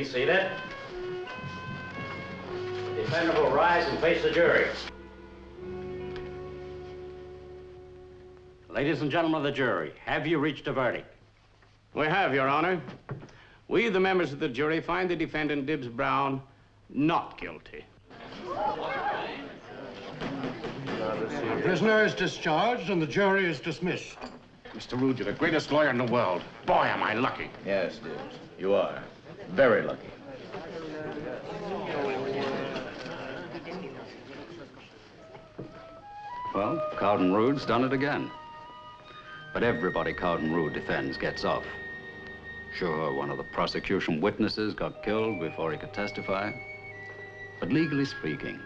Be seated. The defendant will rise and face the jury. Ladies and gentlemen of the jury, have you reached a verdict? We have, Your Honor. We, the members of the jury, find the defendant, Dibbs Brown, not guilty. The prisoner is discharged and the jury is dismissed. Mr. Rood, you're the greatest lawyer in the world. Boy, am I lucky. Yes, Dibbs, you are. Very lucky. Well, Cowden Rood's done it again. But everybody Cowden Rood defends gets off. Sure, one of the prosecution witnesses got killed before he could testify. But legally speaking,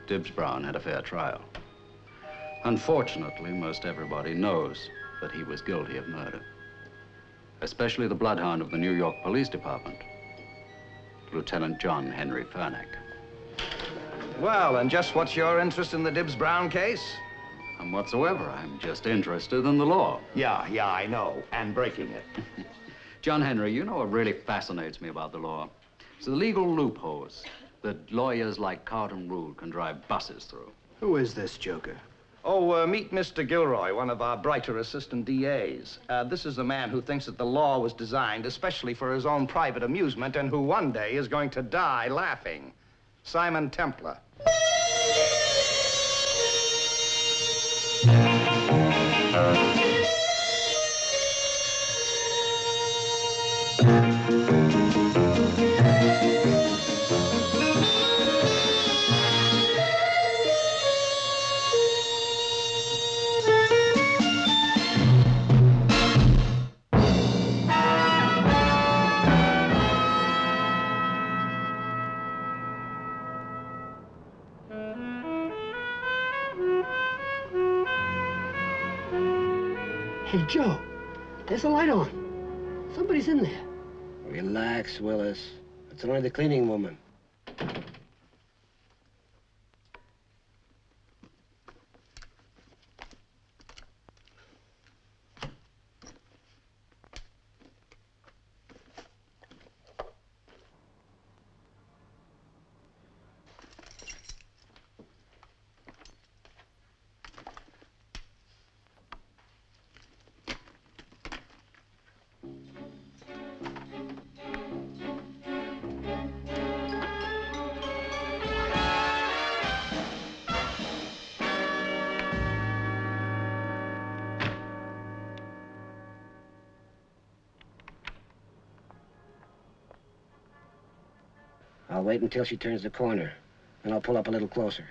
Dibbs Brown had a fair trial. Unfortunately, most everybody knows that he was guilty of murder. Especially the bloodhound of the New York Police Department, Lieutenant John Henry Furnack. Well, and just what's your interest in the Dibbs Brown case? None whatsoever. I'm just interested in the law. Yeah, I know, and breaking it. John Henry, you know what really fascinates me about the law? It's the legal loopholes that lawyers like Cowden Rood can drive buses through. Who is this joker? Oh, meet Mr. Gilroy, one of our brighter assistant DAs. This is the man who thinks that the law was designed especially for his own private amusement and who one day is going to die laughing. Simon Templar. Hey, Joe, there's a light on. Somebody's in there. Relax, Willis. It's only the cleaning woman. I'll wait until she turns the corner, and I'll pull up a little closer.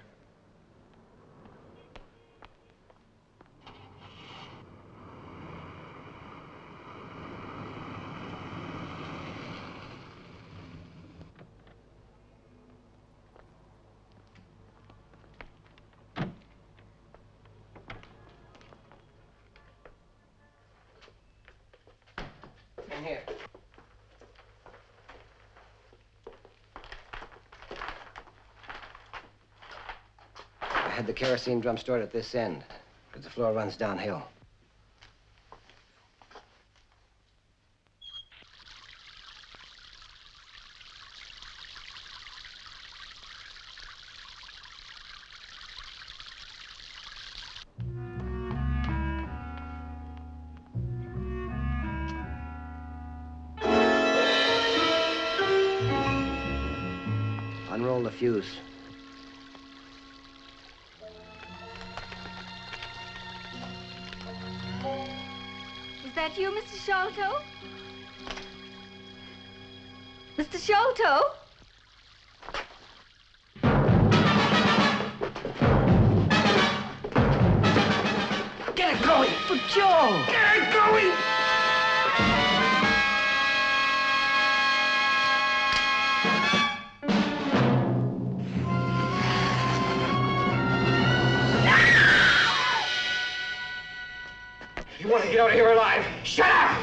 In here. I had the kerosene drum stored at this end, because the floor runs downhill. Unroll the fuse. Is that you, Mr. Sholto? Mr. Sholto? Get it going! For Joe! Get it going! You want to get out of here alive? Shut up!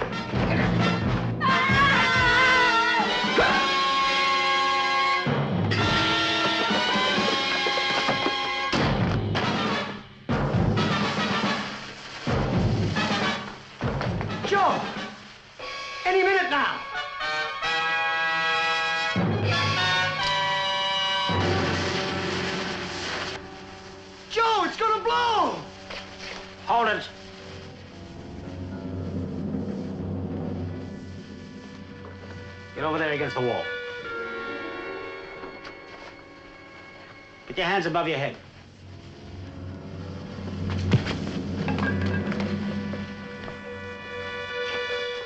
Joe! Any minute now! gonna blow! Hold it. Get over there against the wall. Put your hands above your head.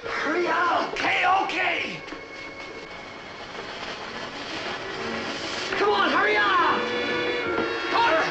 Hurry up! Okay, okay! Come on, hurry up! Carter!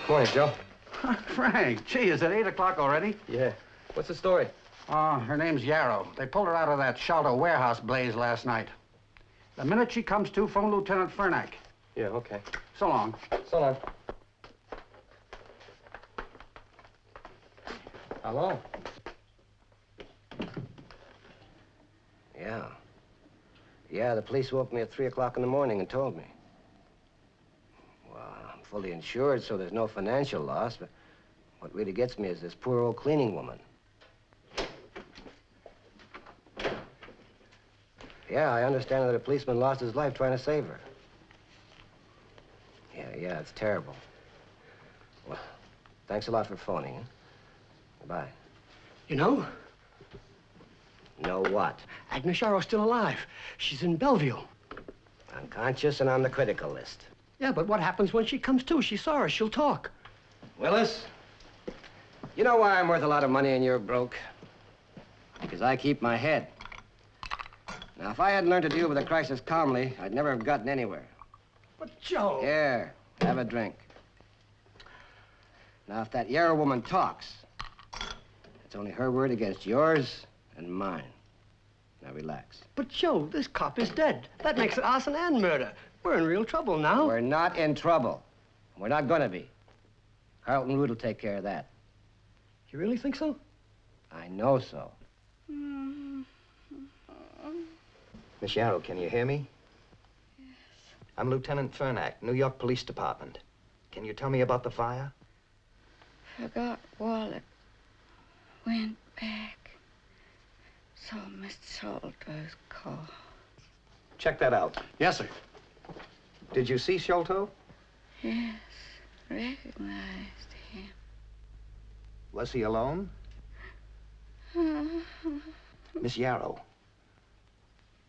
Morning, Joe. Frank, gee, is it 8 o'clock already? Yeah. What's the story? Her name's Yarrow. They pulled her out of that Shelter warehouse blaze last night. The minute she comes to, phone Lieutenant Fernack. Yeah, okay. So long. So long. Hello? Yeah. Yeah, the police woke me at 3 o'clock in the morning and told me. Well, I'm fully insured, so there's no financial loss, but what really gets me is this poor old cleaning woman. Yeah, I understand that a policeman lost his life trying to save her. Yeah, it's terrible. Well, thanks a lot for phoning, huh? Goodbye. You know, Know what? Agnes Yarrow's still alive. She's in Bellevue. Unconscious and on the critical list. Yeah, but what happens when she comes to? She saw her. She'll talk. Willis, you know why I'm worth a lot of money and you're broke? Because I keep my head. Now, if I hadn't learned to deal with a crisis calmly, I'd never have gotten anywhere. But, Joe... Here, have a drink. Now, if that Yarrow woman talks, it's only her word against yours and mine. Now, relax. But, Joe, this cop is dead. That makes it arson and murder. We're in real trouble now. We're not in trouble. We're not gonna be. Carlton Root will take care of that. You really think so? I know so. Miss Yarrow, can you hear me? Yes. I'm Lieutenant Fernack, New York Police Department. Can you tell me about the fire? Forgot wallet. Went back. Saw Mr. Sholto's call. Check that out. Yes, sir. Did you see Sholto? Yes, recognized him. Was he alone? Miss Yarrow,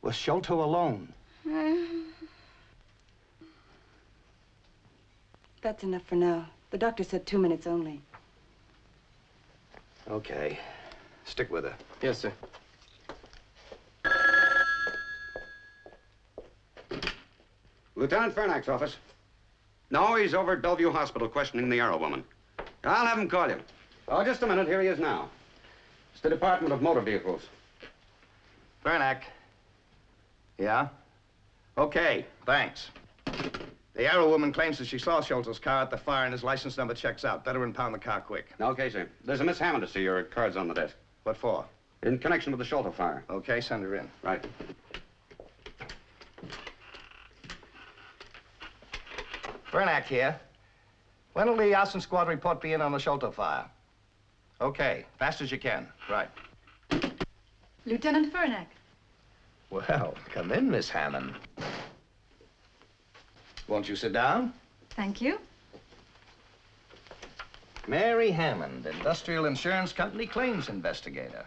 was Sholto alone? That's enough for now. The doctor said 2 minutes only. Okay. Stick with her. Yes, sir. Lieutenant Fernack's office. No, he's over at Bellevue Hospital questioning the Yarrow woman. I'll have him call you. Oh, just a minute. Here he is now. It's the Department of Motor Vehicles. Fernack. Yeah? Okay, thanks. The Yarrow woman claims that she saw Sholto's car at the fire and his license number checks out. Better impound the car quick. Okay, sir. There's a Miss Hammond to see. Your card's on the desk. What for? In connection with the Sholto fire. Okay, send her in. Right. Bernack here. When will the Austin Squad report be in on the Sholto fire? Okay, fast as you can. Right. Lieutenant Bernack. Well, come in, Miss Hammond. Won't you sit down? Thank you. Mary Hammond, Industrial Insurance Company claims investigator.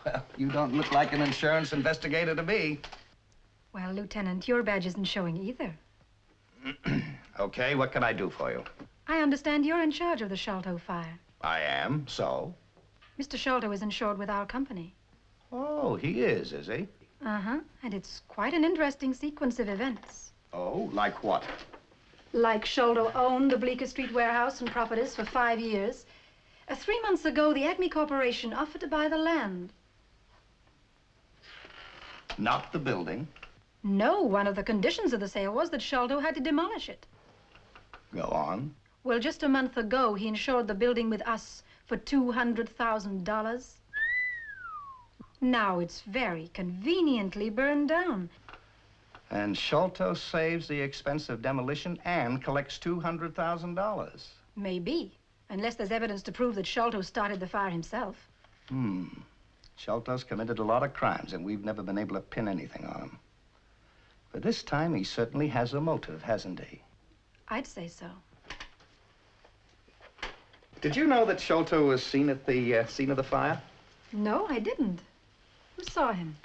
Well, you don't look like an insurance investigator to me. Well, Lieutenant, your badge isn't showing either. Okay, what can I do for you? I understand you're in charge of the Sholto fire. I am, so? Mr. Sholto is insured with our company. Oh, he is he? Uh-huh, and it's quite an interesting sequence of events. Oh, like what? Like Sholto owned the Bleecker Street warehouse and properties for 5 years. 3 months ago, the Acme Corporation offered to buy the land. Not the building. No, one of the conditions of the sale was that Sholto had to demolish it. Go on. Well, just a month ago, he insured the building with us for $200,000. Now it's very conveniently burned down. And Sholto saves the expense of demolition and collects $200,000. Maybe, unless there's evidence to prove that Sholto started the fire himself. Sholto's committed a lot of crimes, and we've never been able to pin anything on him. But this time, he certainly has a motive, hasn't he? I'd say so. Did you know that Sholto was seen at the scene of the fire? No, I didn't. Who saw him?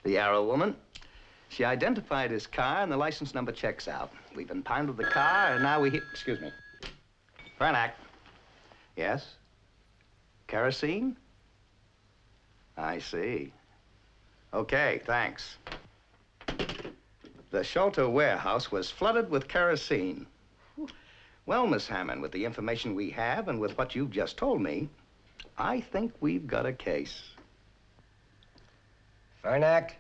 The Arrow woman. She identified his car, and the license number checks out. We've impounded the car, and now we hear... Excuse me. Bernack. Yes? Kerosene? I see. Okay, thanks. The Sholto warehouse was flooded with kerosene. Well, Miss Hammond, with the information we have and with what you've just told me, I think we've got a case. Bernack,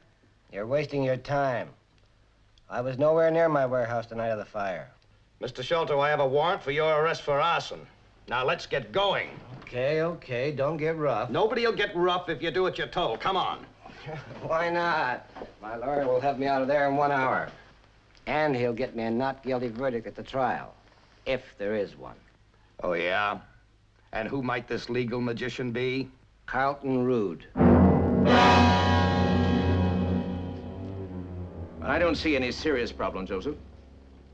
you're wasting your time. I was nowhere near my warehouse the night of the fire. Mr. Sholto, I have a warrant for your arrest for arson. Now, let's get going. Okay, don't get rough. Nobody will get rough if you do what you're told. Come on. Why not? My lawyer will have me out of there in 1 hour. And he'll get me a not guilty verdict at the trial, if there is one. Oh, yeah? And who might this legal magician be? Carlton Rood. I don't see any serious problem, Joseph,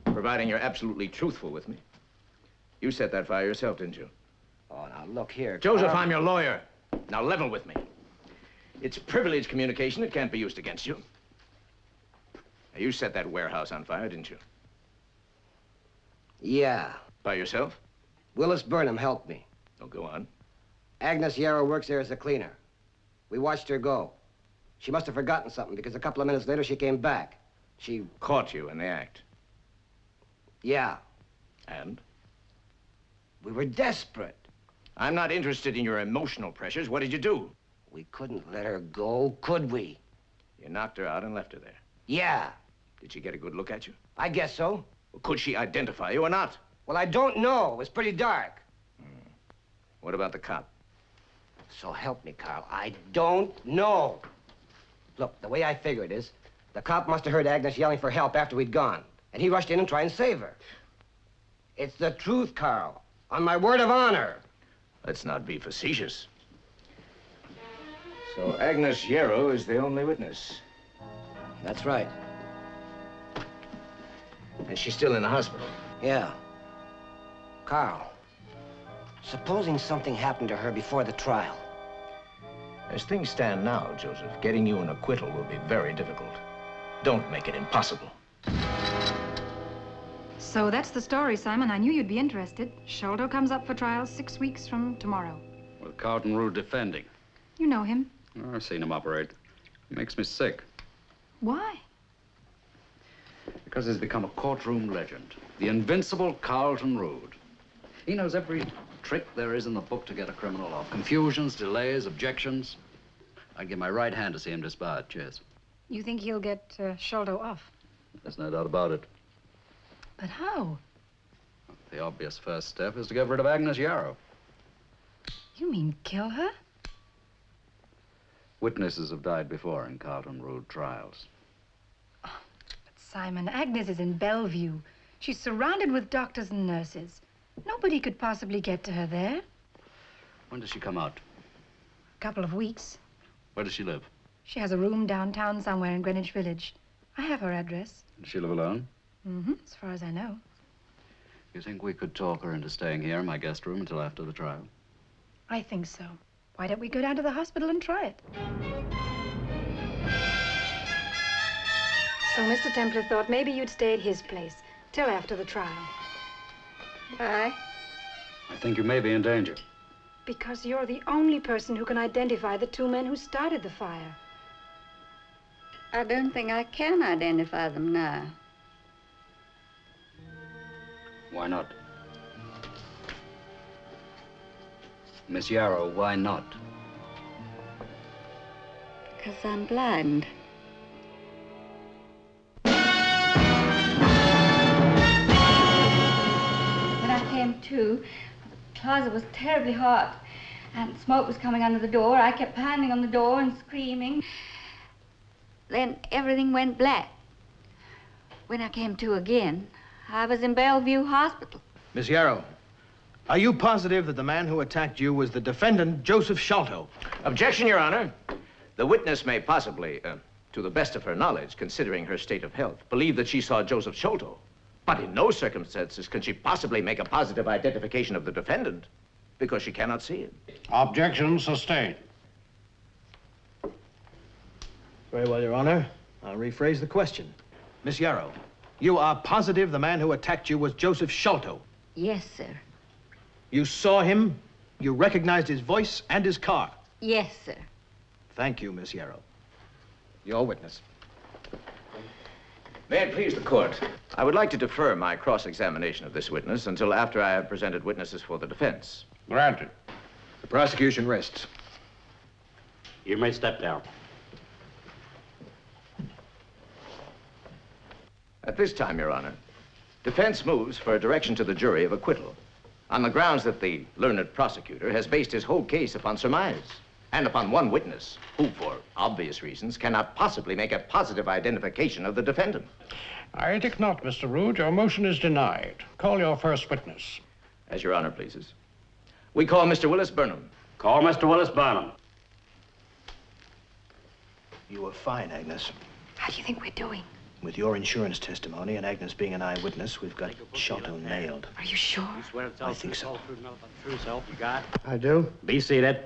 providing you're absolutely truthful with me. You set that fire yourself, didn't you? Oh, now, look here, Joseph, I'm your lawyer. Now, level with me. It's privileged communication. It can't be used against you. Now, you set that warehouse on fire, didn't you? Yeah. By yourself? Willis Burnham helped me. Oh, go on. Agnes Yarrow works there as a cleaner. We watched her go. She must have forgotten something because a couple of minutes later she came back. She... Caught you in the act. Yeah. And? We were desperate. I'm not interested in your emotional pressures. What did you do? We couldn't let her go, could we? You knocked her out and left her there. Yeah. Did she get a good look at you? I guess so. Well, could she identify you or not? Well, I don't know. It was pretty dark. What about the cop? So help me, Carl. I don't know. Look, the way I figure it is, the cop must have heard Agnes yelling for help after we'd gone, and he rushed in and tried and save her. It's the truth, Carl. On my word of honor. Let's not be facetious. So Agnes Yarrow is the only witness. That's right. And she's still in the hospital? Yeah. Carl, supposing something happened to her before the trial. As things stand now, Joseph, getting you an acquittal will be very difficult. Don't make it impossible. So that's the story, Simon. I knew you'd be interested. Sholto comes up for trial 6 weeks from tomorrow. With Carlton Rood defending. You know him. Oh, I've seen him operate. He makes me sick. Why? Because he's become a courtroom legend. The invincible Carlton Rood. He knows every trick there is in the book to get a criminal off. Confusions, delays, objections. I'd give my right hand to see him disbarred. Cheers. You think he'll get Sholto off? There's no doubt about it. But how? The obvious first step is to get rid of Agnes Yarrow. You mean kill her? Witnesses have died before in Carlton Road trials. Oh, but Simon, Agnes is in Bellevue. She's surrounded with doctors and nurses. Nobody could possibly get to her there. When does she come out? A couple of weeks. Where does she live? She has a room downtown somewhere in Greenwich Village. I have her address. Does she live alone? Mm-hmm, as far as I know. You think we could talk her into staying here in my guest room until after the trial? I think so. Why don't we go down to the hospital and try it? So Mr. Templar thought maybe you'd stay at his place till after the trial. Why? I think you may be in danger. Because you're the only person who can identify the two men who started the fire. I don't think I can identify them now. Why not? Miss Yarrow, why not? Because I'm blind. When I came to, the closet was terribly hot, and smoke was coming under the door. I kept pounding on the door and screaming. Then everything went black. When I came to again, I was in Bellevue Hospital. Miss Yarrow, are you positive that the man who attacked you was the defendant, Joseph Sholto? Objection, Your Honor. The witness may possibly, to the best of her knowledge, considering her state of health, believe that she saw Joseph Sholto. But in no circumstances can she possibly make a positive identification of the defendant, because she cannot see him. Objection sustained. Very well, Your Honor. I'll rephrase the question. Miss Yarrow, you are positive the man who attacked you was Joseph Sholto? Yes, sir. You saw him, you recognized his voice and his car? Yes, sir. Thank you, Miss Yarrow. Your witness. May it please the court, I would like to defer my cross-examination of this witness until after I have presented witnesses for the defense. Granted. The prosecution rests. You may step down. At this time, Your Honor, defense moves for a direction to the jury of acquittal on the grounds that the learned prosecutor has based his whole case upon surmise and upon one witness who, for obvious reasons, cannot possibly make a positive identification of the defendant. I think not, Mr. Rood. Your motion is denied. Call your first witness. As Your Honor pleases. We call Mr. Willis Burnham. Call Mr. Willis Burnham. You were fine, Agnes. How do you think we're doing? With your insurance testimony and Agnes being an eyewitness, we've got Sholto nailed. Are you sure? You swear to tell I think so. the truth, nothing but the true self you got? I do. Be seated.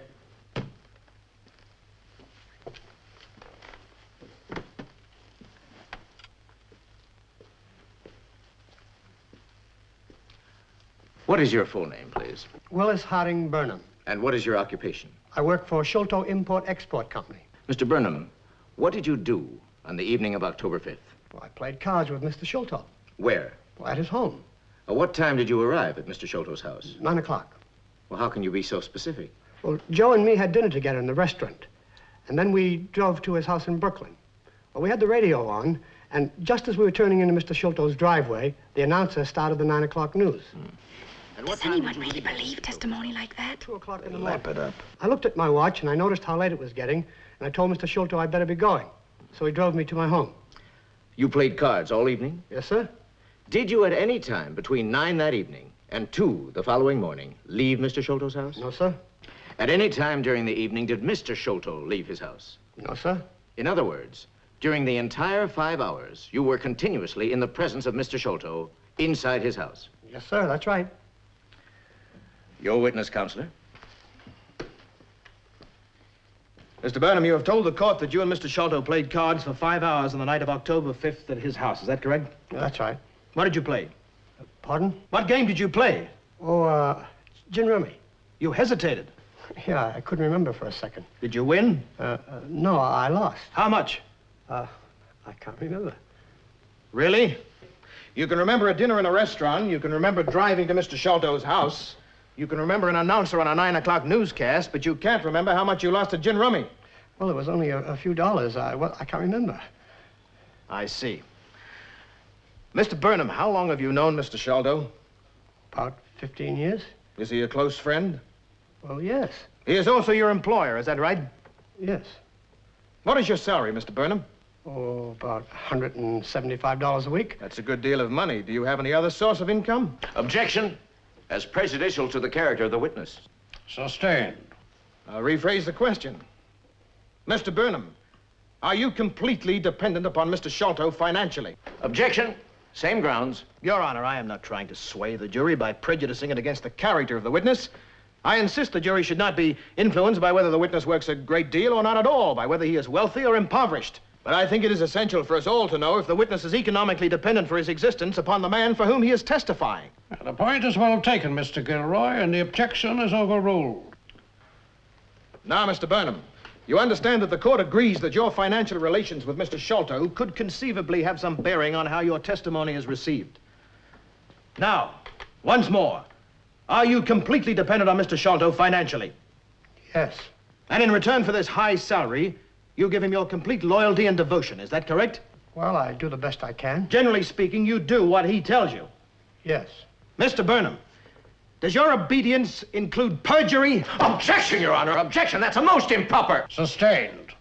What is your full name, please? Willis Harding Burnham. And what is your occupation? I work for Sholto Import-Export Company. Mr. Burnham, what did you do on the evening of October 5th? Well, I played cards with Mr. Sholto. Where? Well, at his home. At what time did you arrive at Mr. Sholto's house? 9 o'clock. Well, how can you be so specific? Well, Joe and me had dinner together in the restaurant. And then we drove to his house in Brooklyn. Well, we had the radio on, and just as we were turning into Mr. Sholto's driveway, the announcer started the 9 o'clock news. Does anyone really believe testimony like that? 2 o'clock in the Lap morning. it up. I looked at my watch, and I noticed how late it was getting, and I told Mr. Sholto I'd better be going. So he drove me to my home. You played cards all evening? Yes, sir. Did you at any time between 9 that evening and 2 the following morning leave Mr. Sholto's house? No, sir. At any time during the evening did Mr. Sholto leave his house? No, sir. In other words, during the entire 5 hours, you were continuously in the presence of Mr. Sholto inside his house? Yes, sir, that's right. Your witness, Counselor. Mr. Burnham, you have told the court that you and Mr. Sholto played cards for 5 hours on the night of October 5th at his house. Is that correct? Yeah, that's right. What did you play? Pardon? What game did you play? Oh, gin rummy. You hesitated. Yeah, I couldn't remember for a second. Did you win? No, I lost. How much? I can't remember. Really? You can remember a dinner in a restaurant. You can remember driving to Mr. Sholto's house. You can remember an announcer on a 9 o'clock newscast, but you can't remember how much you lost at gin rummy. Well, it was only a few dollars. I can't remember. I see. Mr. Burnham, how long have you known Mr. Sholto? About 15 years. Is he a close friend? Well, yes. He is also your employer, is that right? Yes. What is your salary, Mr. Burnham? Oh, about $175 a week. That's a good deal of money. Do you have any other source of income? Objection. As prejudicial to the character of the witness. Sustained. I'll rephrase the question. Mr. Burnham, are you completely dependent upon Mr. Sholto financially? Objection. Same grounds. Your Honor, I am not trying to sway the jury by prejudicing it against the character of the witness. I insist the jury should not be influenced by whether the witness works a great deal or not at all, by whether he is wealthy or impoverished. But I think it is essential for us all to know if the witness is economically dependent for his existence upon the man for whom he is testifying. The point is well taken, Mr. Gilroy, and the objection is overruled. Now, Mr. Burnham, you understand that the court agrees that your financial relations with Mr. Sholto could conceivably have some bearing on how your testimony is received. Now, once more, are you completely dependent on Mr. Sholto financially? Yes. And in return for this high salary, you give him your complete loyalty and devotion. Is that correct? Well, I do the best I can. Generally speaking, you do what he tells you. Yes. Mr. Burnham, does your obedience include perjury? Objection, Your Honor. Objection. That's a most improper. Sustained.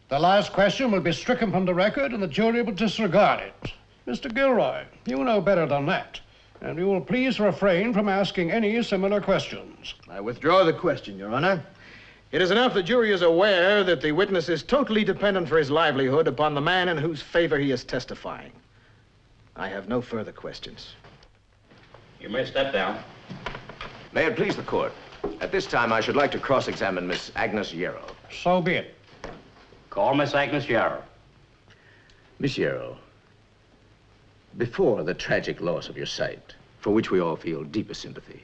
The last question will be stricken from the record, and the jury will disregard it. Mr. Gilroy, you know better than that, and you will please refrain from asking any similar questions. I withdraw the question, Your Honor. It is enough the jury is aware that the witness is totally dependent for his livelihood upon the man in whose favor he is testifying. I have no further questions. You may step down. May it please the court. At this time, I should like to cross-examine Miss Agnes Yarrow. So be it. Call Miss Agnes Yarrow. Miss Yarrow, before the tragic loss of your sight, for which we all feel deepest sympathy,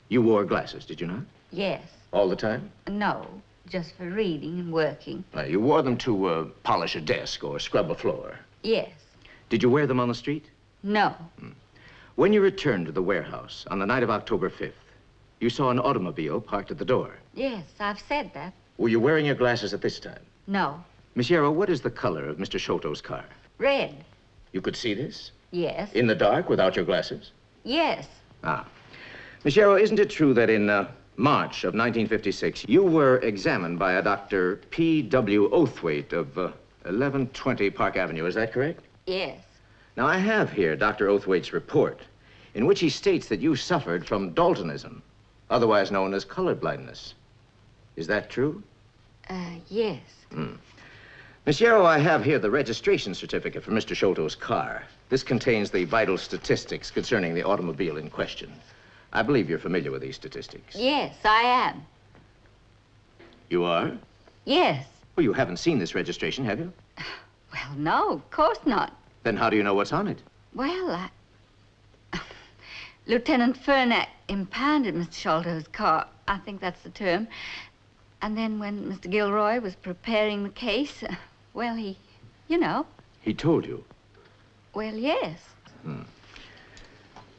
you wore glasses, did you not? Yes. All the time? No, just for reading and working. You wore them to polish a desk or scrub a floor. Yes. Did you wear them on the street? No. When you returned to the warehouse on the night of October 5th, you saw an automobile parked at the door. Yes, I've said that. Were you wearing your glasses at this time? No. Miss Yarrow, what is the color of Mr. Sholto's car? Red. You could see this? Yes. In the dark, without your glasses? Yes. Ah. Miss Yarrow, isn't it true that in March of 1956, you were examined by a Dr. P.W. Oathwaite of 1120 Park Avenue, is that correct? Yes. Now, I have here Dr. Oathwaite's report, in which he states that you suffered from Daltonism, otherwise known as color blindness. Is that true? Yes. Miss Yarrow, I have here the registration certificate for Mr. Sholto's car. This contains the vital statistics concerning the automobile in question. I believe you're familiar with these statistics. Yes, I am. You are? Yes. Well, you haven't seen this registration, have you? Well, no, of course not. Then how do you know what's on it? Well, Lieutenant Fernack impounded Mr. Sholto's car. I think that's the term. And then when Mr. Gilroy was preparing the case, well, you know. He told you? Well, yes.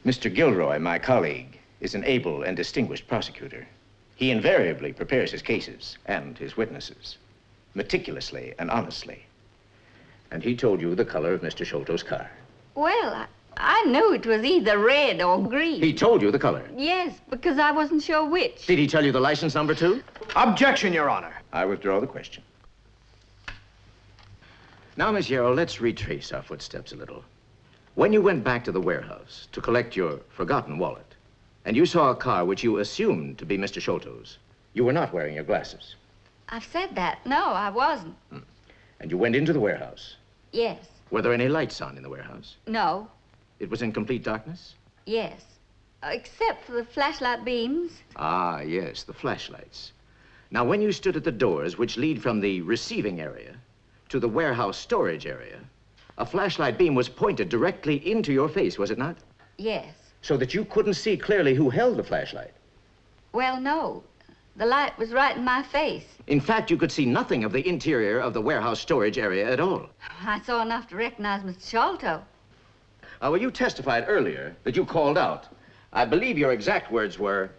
Mr. Gilroy, my colleague, is an able and distinguished prosecutor. He invariably prepares his cases and his witnesses meticulously and honestly. And he told you the color of Mr. Sholto's car. Well, I knew it was either red or green. He told you the color? Yes, because I wasn't sure which. Did he tell you the license number, too? Objection, Your Honor. I withdraw the question. Now, Miss Yarrow, let's retrace our footsteps a little. When you went back to the warehouse to collect your forgotten wallet, and you saw a car which you assumed to be Mr. Sholto's, you were not wearing your glasses. I've said that. No, I wasn't. And you went into the warehouse. Yes. Were there any lights on in the warehouse? No. It was in complete darkness? Yes. Except for the flashlight beams. Ah, yes, the flashlights. Now, when you stood at the doors which lead from the receiving area to the warehouse storage area, a flashlight beam was pointed directly into your face, was it not? Yes. So that you couldn't see clearly who held the flashlight? Well, no. The light was right in my face. In fact, you could see nothing of the interior of the warehouse storage area at all. I saw enough to recognize Mr. Sholto. Well, you testified earlier that you called out. I believe your exact words were,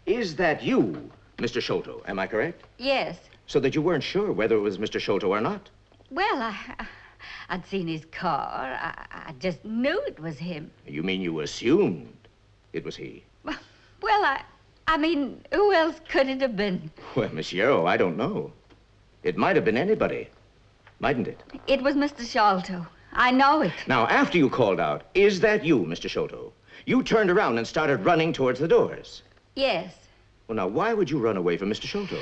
"Is that you, Mr. Sholto?" Am I correct? Yes. So that you weren't sure whether it was Mr. Sholto or not? Well, I'd seen his car. I just knew it was him. You mean you assumed it was he? Well, I mean, who else could it have been? Well, Miss Yarrow, I don't know. It might have been anybody. Mightn't it? It was Mr. Sholto. I know it. Now, after you called out, "Is that you, Mr. Sholto?" you turned around and started running towards the doors. Yes. Well, now, why would you run away from Mr. Sholto?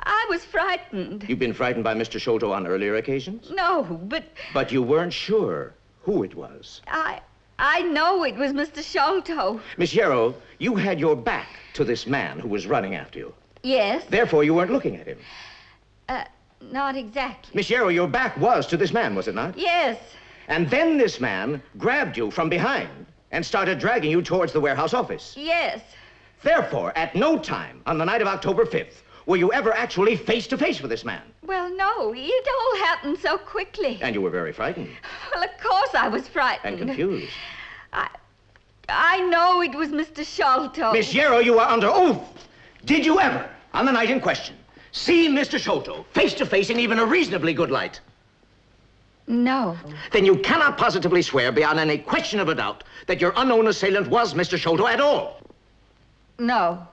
I was frightened. You've been frightened by Mr. Sholto on earlier occasions? No, but... But you weren't sure who it was. I know it was Mr. Sholto. Miss Yarrow, you had your back to this man who was running after you. Yes. Therefore, you weren't looking at him. Not exactly. Miss Yarrow, your back was to this man, was it not? Yes. And then this man grabbed you from behind and started dragging you towards the warehouse office. Yes. Therefore, at no time on the night of October 5th were you ever actually face-to-face with this man. Well, no, it all happened so quickly. And you were very frightened. Well, of course I was frightened. And confused. I know it was Mr. Sholto. Miss Yarrow, you are under oath. Did you ever, on the night in question, see Mr. Sholto face-to-face in even a reasonably good light? No. Then you cannot positively swear beyond any question of a doubt that your unknown assailant was Mr. Sholto at all. No.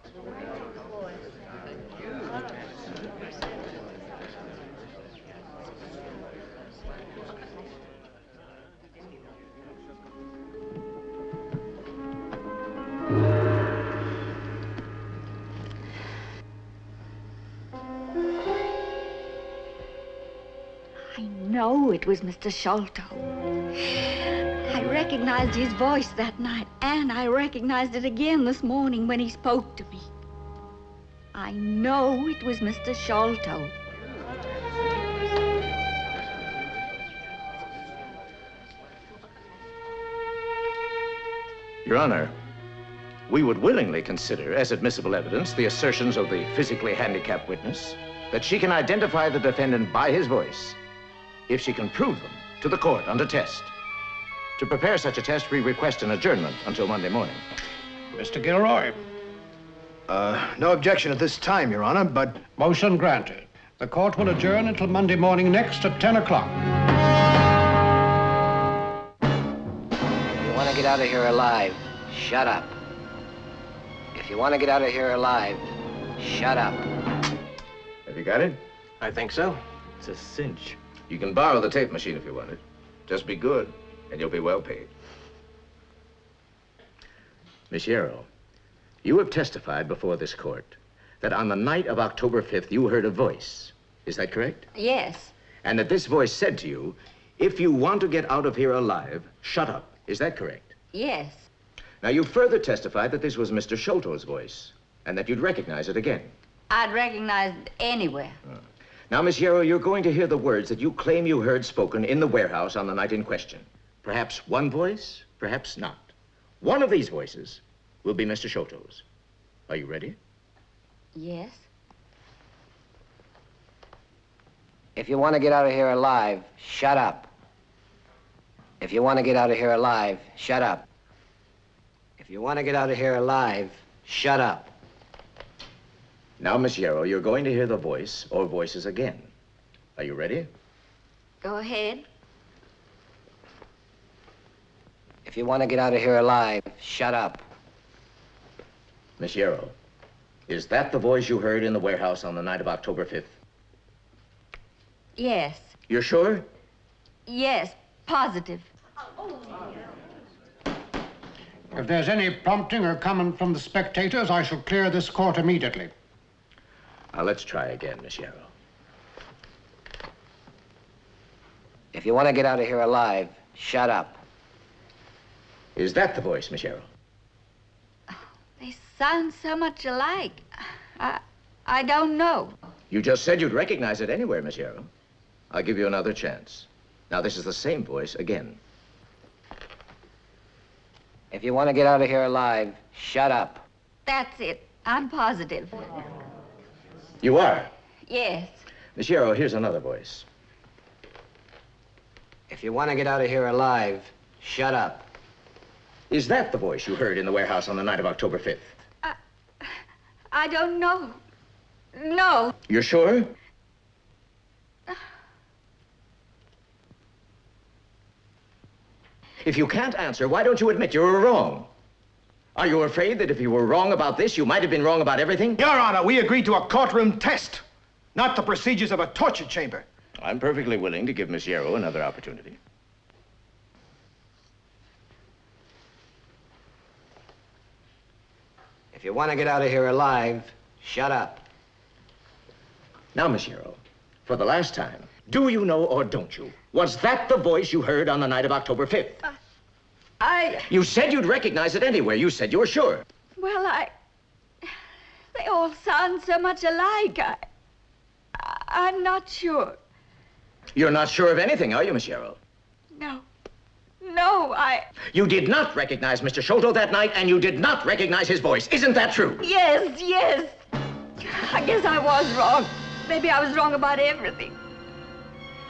I know it was Mr. Sholto. I recognized his voice that night, and I recognized it again this morning when he spoke to me. I know it was Mr. Sholto. Your Honor, we would willingly consider as admissible evidence the assertions of the physically handicapped witness that she can identify the defendant by his voice if she can prove them to the court under test. To prepare such a test, we request an adjournment until Monday morning. Mr. Gilroy. No objection at this time, Your Honor, but... Motion granted. The court will adjourn until Monday morning next at 10 o'clock. If you want to get out of here alive, shut up. If you want to get out of here alive, shut up. Have you got it? I think so. It's a cinch. You can borrow the tape machine if you want it. Just be good, and you'll be well paid. Miss Yarrow, you have testified before this court that on the night of October 5th, you heard a voice. Is that correct? Yes. And that this voice said to you, "If you want to get out of here alive, shut up." Is that correct? Yes. Now, you further testified that this was Mr. Sholto's voice, and that you'd recognize it again. I'd recognize it anywhere. Now, Miss Yarrow, you're going to hear the words that you claim you heard spoken in the warehouse on the night in question. Perhaps one voice, perhaps not. One of these voices will be Mr. Sholto's. Are you ready? Yes. If you want to get out of here alive, shut up. If you want to get out of here alive, shut up. If you want to get out of here alive, shut up. Now, Miss Yarrow, you're going to hear the voice or voices again. Are you ready? Go ahead. If you want to get out of here alive, shut up. Miss Yarrow, is that the voice you heard in the warehouse on the night of October 5th? Yes. You're sure? Yes, positive. If there's any prompting or comment from the spectators, I shall clear this court immediately. Now, let's try again, Miss Yarrow. If you want to get out of here alive, shut up. Is that the voice, Miss Yarrow? They sound so much alike. I don't know. You just said you'd recognize it anywhere, Miss Yarrow. I'll give you another chance. Now, this is the same voice again. If you want to get out of here alive, shut up. That's it. I'm positive. You are? Yes. Miss Yarrow, here's another voice. If you want to get out of here alive, shut up. Is that the voice you heard in the warehouse on the night of October 5th? I don't know. No. You're sure? If you can't answer, why don't you admit you were wrong? Are you afraid that if you were wrong about this, you might have been wrong about everything? Your Honor, we agreed to a courtroom test, not the procedures of a torture chamber. I'm perfectly willing to give Miss Yarrow another opportunity. If you want to get out of here alive, shut up. Now, Miss Yarrow, for the last time, do you know or don't you? Was that the voice you heard on the night of October 5th? You said you'd recognize it anywhere. You said you were sure. Well, they all sound so much alike. I'm not sure. You're not sure of anything, are you, Miss Yarrow? No, You did not recognize Mr. Sholto that night, and you did not recognize his voice. Isn't that true? Yes. I guess I was wrong. Maybe I was wrong about everything.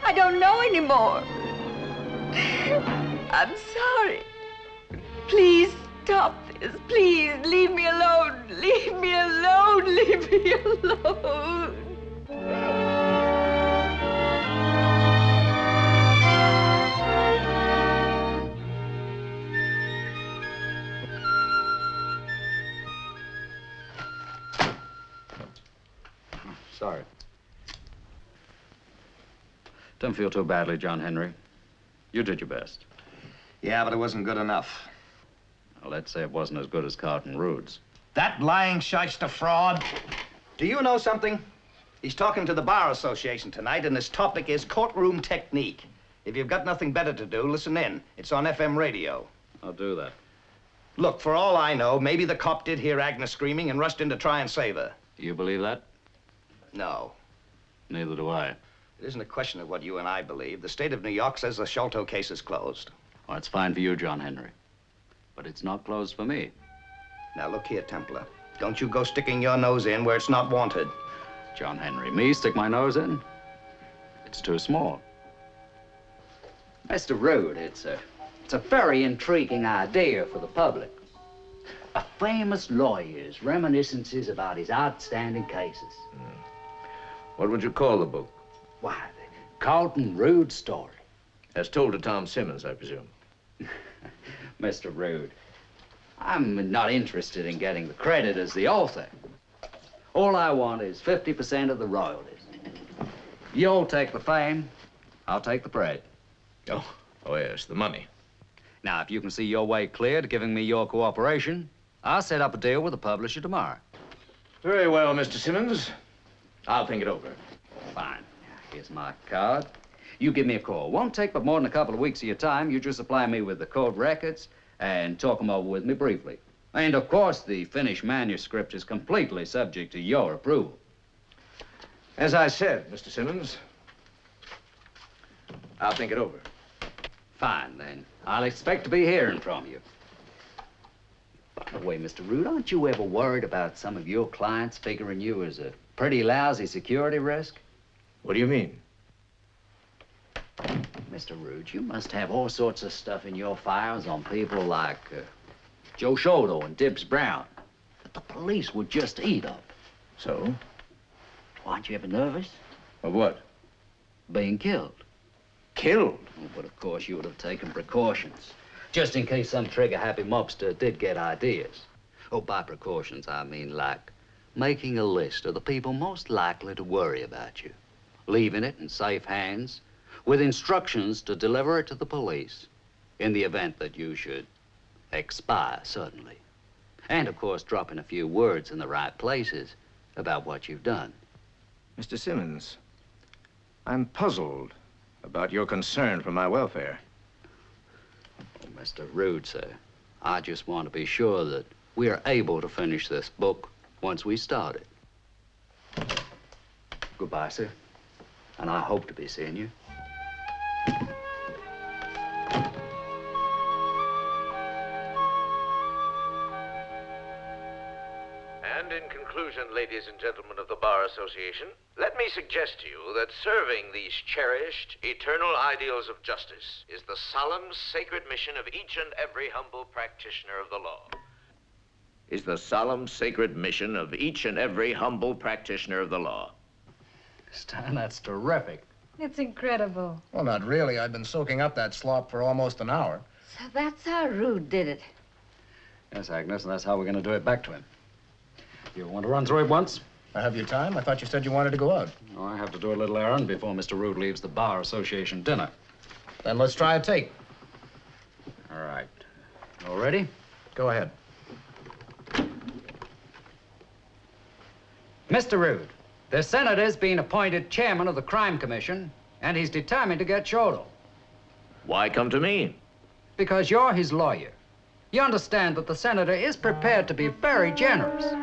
I don't know anymore. I'm sorry. Please stop this. Please leave me alone. Leave me alone. Leave me alone. Sorry. Don't feel too badly, John Henry. You did your best. Yeah, but it wasn't good enough. Well, let's say it wasn't as good as Carlton Rood's. That lying shyster fraud. Do you know something? He's talking to the Bar Association tonight, and his topic is courtroom technique. If you've got nothing better to do, listen in. It's on FM radio. I'll do that. Look, for all I know, maybe the cop did hear Agnes screaming and rushed in to try and save her. Do you believe that? No. Neither do I. It isn't a question of what you and I believe. The state of New York says the Sholto case is closed. Well, it's fine for you, John Henry. But it's not closed for me. Now, look here, Templar. Don't you go sticking your nose in where it's not wanted. John Henry, me stick my nose in? It's too small. Mr. Rood, it's a very intriguing idea for the public. A famous lawyer's reminiscences about his outstanding cases. What would you call the book? Why, the Carlton Rood story. As told to Tom Simmons, I presume. Mr. Rood, I'm not interested in getting the credit as the author. All I want is 50% of the royalties. You'll take the fame, I'll take the praise. Oh yes, the money. Now, if you can see your way clear to giving me your cooperation, I'll set up a deal with the publisher tomorrow. Very well, Mr. Simmons. I'll think it over. Fine. Here's my card. You give me a call. Won't take but more than a couple of weeks of your time. You just supply me with the court records and talk them over with me briefly. And, of course, the finished manuscript is completely subject to your approval. As I said, Mr. Simmons, I'll think it over. Fine, then. I'll expect to be hearing from you. By the way, Mr. Rood, aren't you ever worried about some of your clients figuring you as a pretty lousy security risk? What do you mean? Mr. Rood, you must have all sorts of stuff in your files on people like Joe Sholto and Dibbs Brown that the police would just eat up. So? Aren't you ever nervous? Of what? Being killed. Killed? Oh, but of course you would have taken precautions, just in case some trigger-happy mobster did get ideas. Oh, by precautions, I mean like making a list of the people most likely to worry about you, leaving it in safe hands, with instructions to deliver it to the police in the event that you should expire suddenly. And, of course, dropping a few words in the right places about what you've done. Mr. Simmons, I'm puzzled about your concern for my welfare. Oh, Mr. Rood, sir, I just want to be sure that we are able to finish this book once we start it. Goodbye, sir. And I hope to be seeing you. And in conclusion, ladies and gentlemen of the Bar Association, let me suggest to you that serving these cherished, eternal ideals of justice is the solemn, sacred mission of each and every humble practitioner of the law. Is the solemn, sacred mission of each and every humble practitioner of the law. Stan, that's terrific. It's incredible. Well, not really. I've been soaking up that slop for almost an hour. So that's how Rood did it. Yes, Agnes, and that's how we're going to do it back to him. You want to run through it once? I have your time. I thought you said you wanted to go out. Oh, I have to do a little errand before Mr. Root leaves the Bar Association dinner. Then let's try a take. All right. All ready? Go ahead. Mr. Root, the senator's been appointed chairman of the Crime Commission, and he's determined to get Sholto. Why come to me? Because you're his lawyer. You understand that the senator is prepared to be very generous.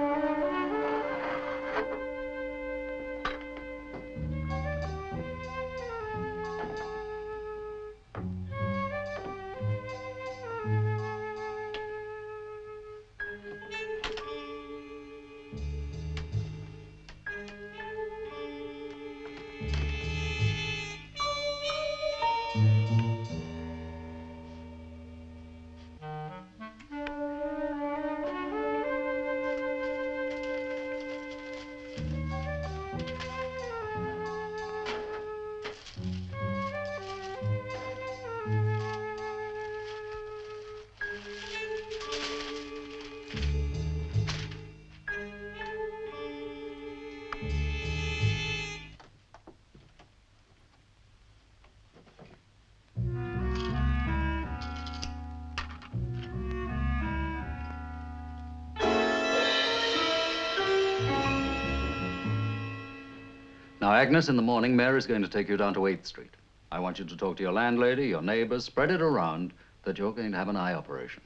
Now, Agnes, in the morning, Mary's going to take you down to 8th Street. I want you to talk to your landlady, your neighbors, spread it around that you're going to have an eye operation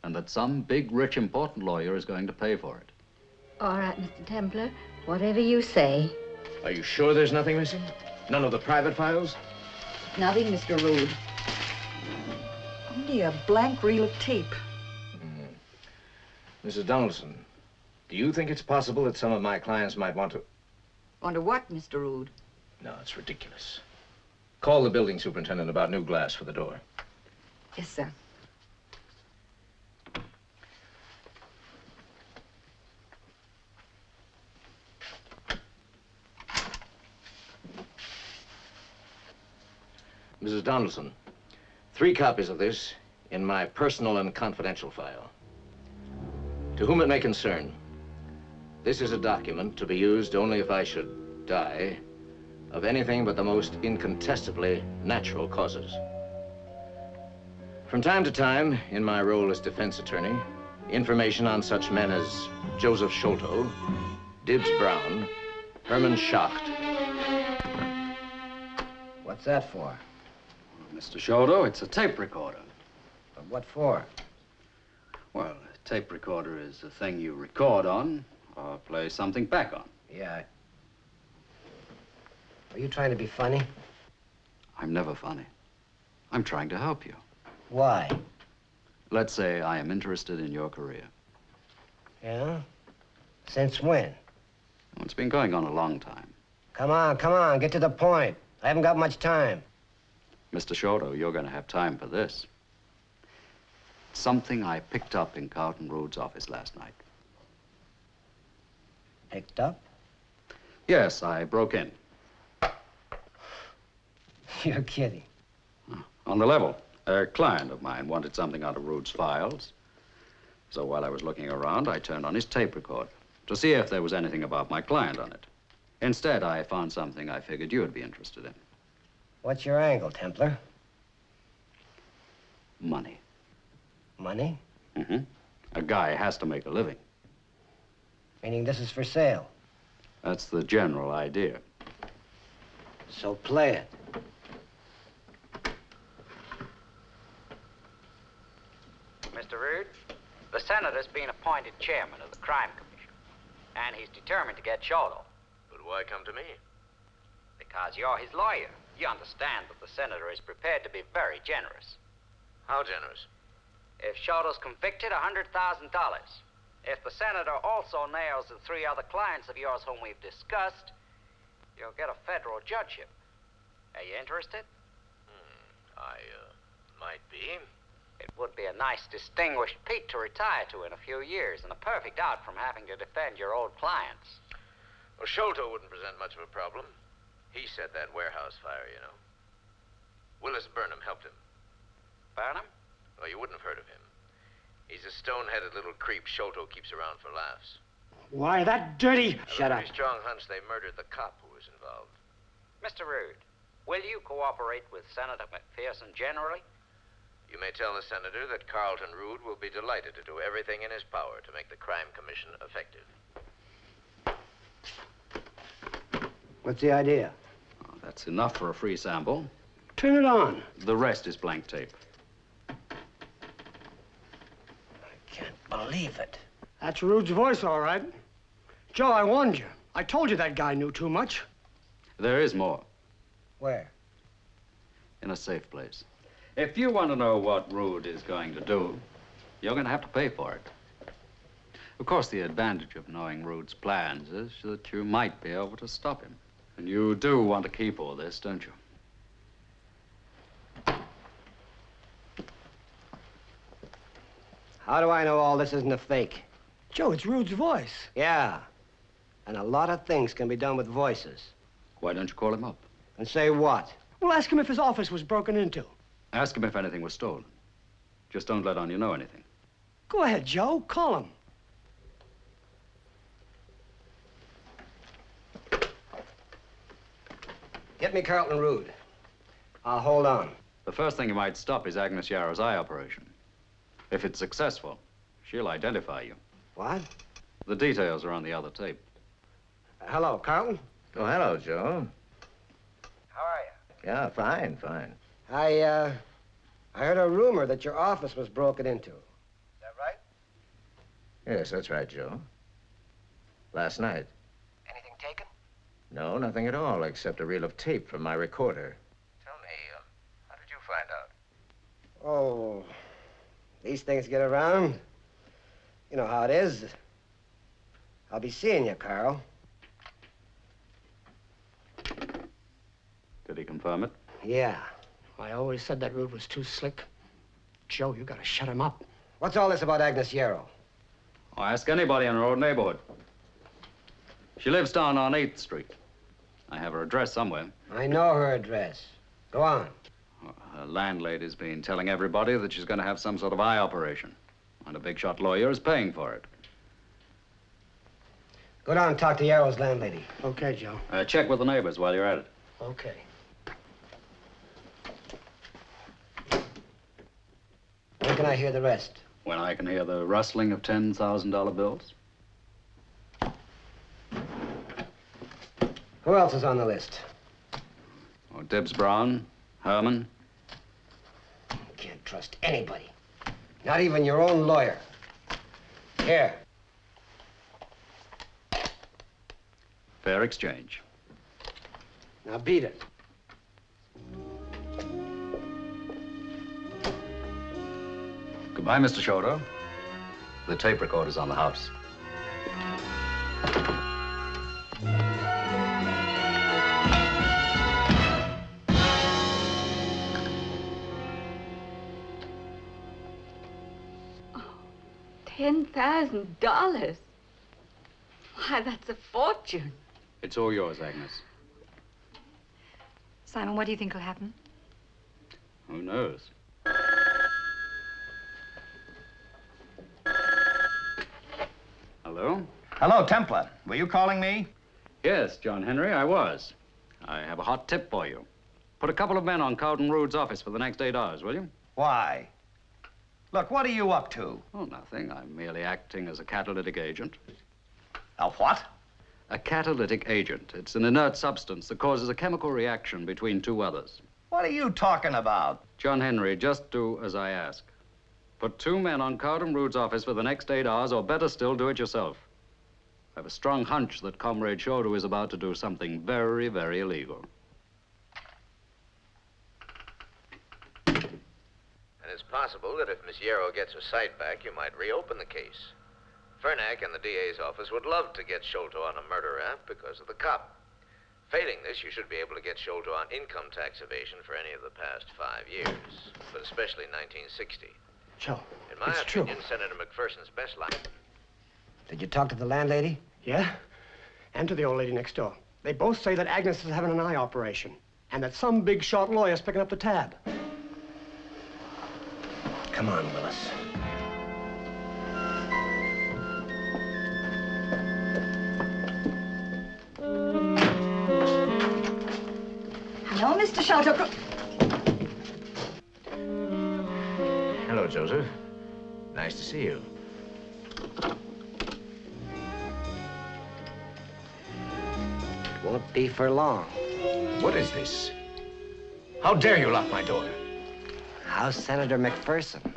and that some big, rich, important lawyer is going to pay for it. All right, Mr. Templar, whatever you say. Are you sure there's nothing missing? None of the private files? Nothing, Mr. Rood. Only a blank reel of tape. Mrs. Donaldson, do you think it's possible that some of my clients might want to... Want to what, Mr. Rood? No, it's ridiculous. Call the building superintendent about new glass for the door. Yes, sir. Mrs. Donaldson, 3 copies of this in my personal and confidential file. To whom it may concern, this is a document to be used only if I should die of anything but the most incontestably natural causes. From time to time, in my role as defense attorney, information on such men as Joseph Sholto, Dibbs Brown, Herman Schacht. What's that for? Mr. Sholto, it's a tape recorder. But what for? Well, a tape recorder is a thing you record on or play something back on. Yeah. Are you trying to be funny? I'm never funny. I'm trying to help you. Why? Let's say I am interested in your career. Yeah? Since when? Well, it's been going on a long time. Come on, get to the point. I haven't got much time. Mr. Sholto, you're going to have time for this. Something I picked up in Carlton Rood's office last night. Picked up? Yes, I broke in. You're kidding. On the level. A client of mine wanted something out of Rood's files. So while I was looking around, I turned on his tape recorder to see if there was anything about my client on it. Instead, I found something I figured you'd be interested in. What's your angle, Templar? Money. Money? Mm-hmm. A guy has to make a living. Meaning this is for sale? That's the general idea. So play it. Mr. Rood, the senator's been appointed chairman of the Crime Commission, and he's determined to get Sholto. But why come to me? Because you're his lawyer. You understand that the senator is prepared to be very generous. How generous? If Sholto's convicted, $100,000. If the senator also nails the 3 other clients of yours whom we've discussed, you'll get a federal judgeship. Are you interested? I might be. It would be a nice, distinguished peak to retire to in a few years, and a perfect out from having to defend your old clients. Well, Sholto wouldn't present much of a problem. He set that warehouse fire, you know. Willis Burnham helped him. Burnham? Well, you wouldn't have heard of him. He's a stone-headed little creep Sholto keeps around for laughs. Why, that dirty... Shut up. Strong hunch they murdered the cop who was involved. Mr. Rood, will you cooperate with Senator McPherson generally? You may tell the senator that Carlton Rood will be delighted to do everything in his power to make the crime commission effective. What's the idea? Oh, that's enough for a free sample. Turn it on. The rest is blank tape. Believe it. That's Rood's voice, all right. Joe, I warned you. I told you that guy knew too much. There is more. Where? In a safe place. If you want to know what Rood is going to do, you're going to have to pay for it. Of course, the advantage of knowing Rood's plans is that you might be able to stop him. And you do want to keep all this, don't you? How do I know all this isn't a fake? Joe, it's Rood's voice. Yeah. And a lot of things can be done with voices. Why don't you call him up? And say what? Well, ask him if his office was broken into. Ask him if anything was stolen. Just don't let on you know anything. Go ahead, Joe. Call him. Get me Carlton Rood. I'll hold on. The first thing you might stop is Agnes Yarrow's eye operation. If it's successful, she'll identify you. What? The details are on the other tape. Hello, Carlton. Oh, hello, Joe. How are you? Yeah, fine, fine. I heard a rumor that your office was broken into. Is that right? Yes, that's right, Joe. Last night. Anything taken? No, nothing at all, except a reel of tape from my recorder. Tell me, how did you find out? Oh, these things get around. You know how it is. I'll be seeing you, Carl. Did he confirm it? Yeah. I always said that Rood was too slick. Joe, you gotta shut him up. What's all this about Agnes Yarrow? Oh, ask anybody in her old neighborhood. She lives down on 8th Street. I have her address somewhere. I know her address. Go on. Her landlady's been telling everybody that she's going to have some sort of eye operation. And a big shot lawyer is paying for it. Go down and talk to Yarrow's landlady. Okay, Joe. Check with the neighbors while you're at it. Okay. When can I hear the rest? When I can hear the rustling of $10,000 bills. Who else is on the list? Oh, Dibbs Brown, Herman. You can't trust anybody. Not even your own lawyer. Here. Fair exchange. Now beat it. Goodbye, Mr. Sholto. The tape recorder's on the house. $10,000? Why, that's a fortune. It's all yours, Agnes. Simon, what do you think will happen? Who knows? Hello? Hello, Templar. Were you calling me? Yes, John Henry, I was. I have a hot tip for you. Put a couple of men on Carlton Rood's office for the next 8 hours, will you? Why? Look, what are you up to? Oh, nothing. I'm merely acting as a catalytic agent. A what? A catalytic agent. It's an inert substance that causes a chemical reaction between two others. What are you talking about? John Henry, just do as I ask. Put 2 men on Carlton Rood's office for the next 8 hours, or better still, do it yourself. I have a strong hunch that Comrade Sholto is about to do something very, very illegal. And it's possible that if Miss Yarrow gets her sight back, you might reopen the case. Fernack and the DA's office would love to get Sholto on a murder rap because of the cop. Failing this, you should be able to get Sholto on income tax evasion for any of the past 5 years, but especially 1960. Joe, In my opinion, Senator McPherson's best line. Did you talk to the landlady? Yeah, and to the old lady next door. They both say that Agnes is having an eye operation, and that some big shot lawyer's picking up the tab. Come on, Willis. Mr. Sholto. Hello, Joseph. Nice to see you. Won't be for long. What is this? How dare you lock my door? How's Senator McPherson?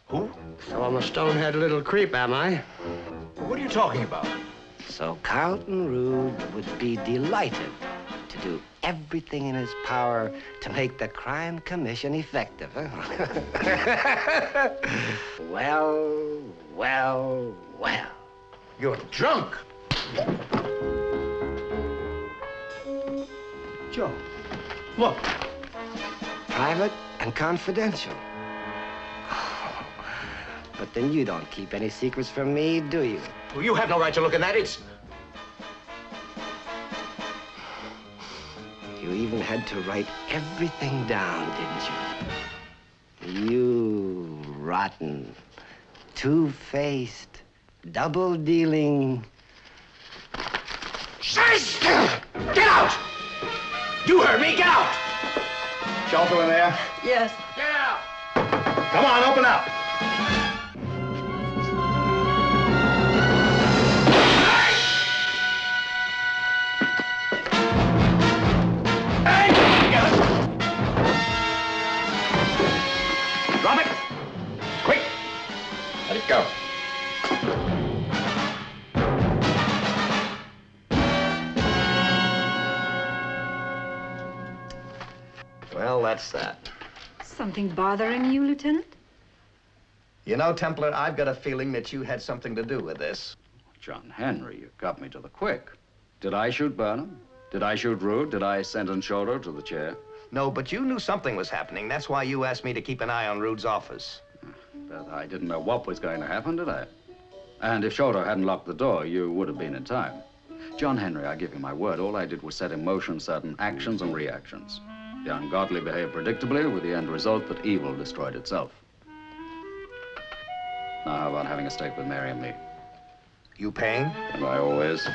Who? So I'm a stone-head little creep, am I? What are you talking about? So Carlton Rood would be delighted to do everything in his power to make the crime commission effective, huh? Well, well, well. You're drunk. Joe. Look. Private and confidential. But then you don't keep any secrets from me, do you? Well, you have no right to look in that. It's... You even had to write everything down, didn't you? You rotten, two-faced, double-dealing... Shush! Get out! You heard me, get out! Sholto in there? Yes. Get out! Come on, open up. Drop it! Quick! Let it go. Well, that's that. Something bothering you, Lieutenant? You know, Templar, I've got a feeling that you had something to do with this. John Henry, you got me to the quick. Did I shoot Burnham? Did I shoot Rood? Did I sentence Sholto to the chair? No, but you knew something was happening. That's why you asked me to keep an eye on Rood's office. But I didn't know what was going to happen, did I? And if Sholto hadn't locked the door, you would have been in time. John Henry, I give you my word, all I did was set in motion certain actions and reactions. The ungodly behaved predictably, with the end result that evil destroyed itself. Now, how about having a steak with Mary and me? You paying? And I always.